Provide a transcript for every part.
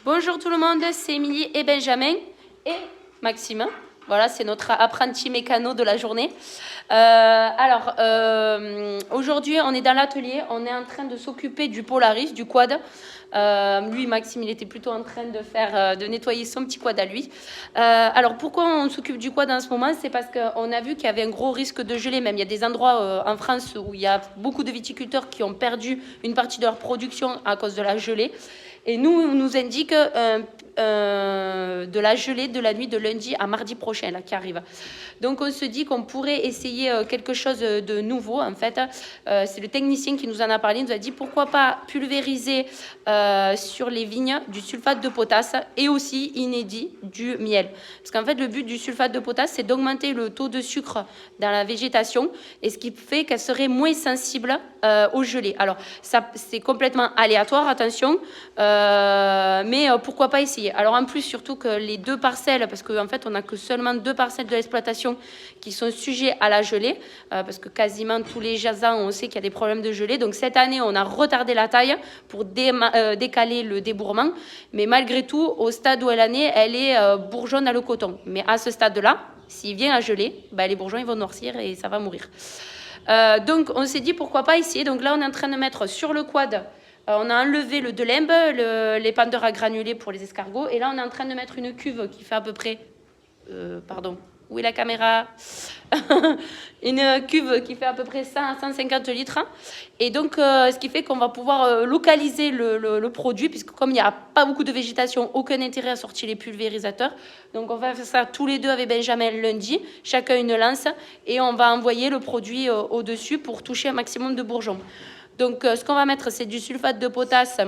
Bonjour tout le monde, c'est Émilie et Benjamin et Maxime. Voilà, c'est notre apprenti mécano de la journée. Aujourd'hui, on est dans l'atelier, on est en train de s'occuper du Polaris, du quad. Lui, Maxime, il était plutôt en train de nettoyer son petit quad à lui. Alors, pourquoi on s'occupe du quad en ce moment? C'est parce qu'on a vu qu'il y avait un gros risque de gelée. Même il y a des endroits en France où il y a beaucoup de viticulteurs qui ont perdu une partie de leur production à cause de la gelée. Et nous, on nous indique de la gelée de la nuit de lundi à mardi prochain, là, qui arrive. Donc, on se dit qu'on pourrait essayer quelque chose de nouveau, en fait. C'est le technicien qui nous en a parlé. Il nous a dit pourquoi pas pulvériser sur les vignes du sulfate de potasse et aussi, inédit, du miel. Parce qu'en fait, le but du sulfate de potasse, c'est d'augmenter le taux de sucre dans la végétation et ce qui fait qu'elle serait moins sensible au gelé. Alors, ça, c'est complètement aléatoire, attention, mais pourquoi pas essayer. Alors, en plus, surtout que les deux parcelles, parce qu'en fait, on n'a que seulement 2 parcelles de l'exploitation qui sont sujets à la gelée, parce que quasiment tous les ans, on sait qu'il y a des problèmes de gelée. Donc, cette année, on a retardé la taille pour décaler le débourrement. Mais malgré tout, au stade où elle en est, elle est bourgeonne à le coton. Mais à ce stade-là, s'il vient à geler, les bourgeons ils vont noircir et ça va mourir. Donc, on s'est dit pourquoi pas essayer. Donc là, on est en train de mettre sur le quad, on a enlevé le Delembe, l'épandeur à granulés pour les escargots. Et là, on est en train de mettre une cuve qui fait à peu près... où est la caméra? Une cuve qui fait à peu près 100 à 150 litres. Et donc, ce qui fait qu'on va pouvoir localiser le produit, puisque comme il n'y a pas beaucoup de végétation, aucun intérêt à sortir les pulvérisateurs. Donc, on va faire ça tous les deux avec Benjamin lundi, chacun une lance, et on va envoyer le produit au-dessus pour toucher un maximum de bourgeons. Donc, ce qu'on va mettre, c'est du sulfate de potasse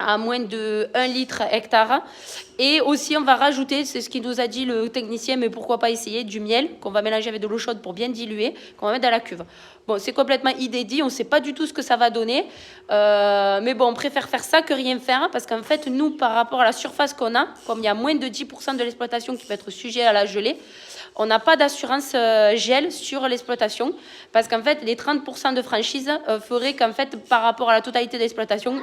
à moins de 1 litre hectare. Et aussi, on va rajouter, c'est ce qu'il nous a dit le technicien, mais pourquoi pas essayer, du miel qu'on va mélanger avec de l'eau chaude pour bien diluer, qu'on va mettre dans la cuve. Bon, c'est complètement inédit, on ne sait pas du tout ce que ça va donner. Mais bon, on préfère faire ça que rien faire, parce qu'en fait, nous, par rapport à la surface qu'on a, comme il y a moins de 10% de l'exploitation qui peut être sujet à la gelée, on n'a pas d'assurance gel sur l'exploitation, parce qu'en fait, les 30% de franchise feraient qu'en fait, par rapport à la totalité de l'exploitation,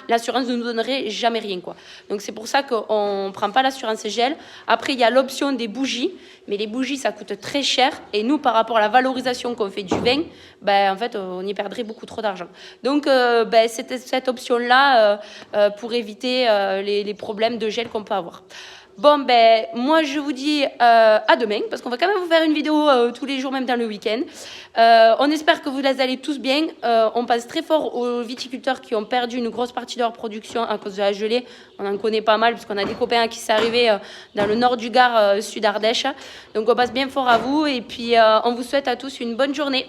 l'assurance ne nous donnerait jamais rien, quoi. Donc, c'est pour ça qu'on ne prend pas l'assurance gel. Après, il y a l'option des bougies, mais les bougies, ça coûte très cher. Et nous, par rapport à la valorisation qu'on fait du vin, en fait, on y perdrait beaucoup trop d'argent. Donc, c'était cette option-là pour éviter les problèmes de gel qu'on peut avoir. Bon, moi, je vous dis à demain, parce qu'on va quand même vous faire une vidéo tous les jours, même dans le week-end. On espère que vous allez tous bien. On pense très fort aux viticulteurs qui ont perdu une grosse partie de leur production à cause de la gelée. On en connaît pas mal, parce qu'on a des copains qui sont arrivés dans le nord du Gard, sud Ardèche. Donc, on passe bien fort à vous. Et puis, on vous souhaite à tous une bonne journée.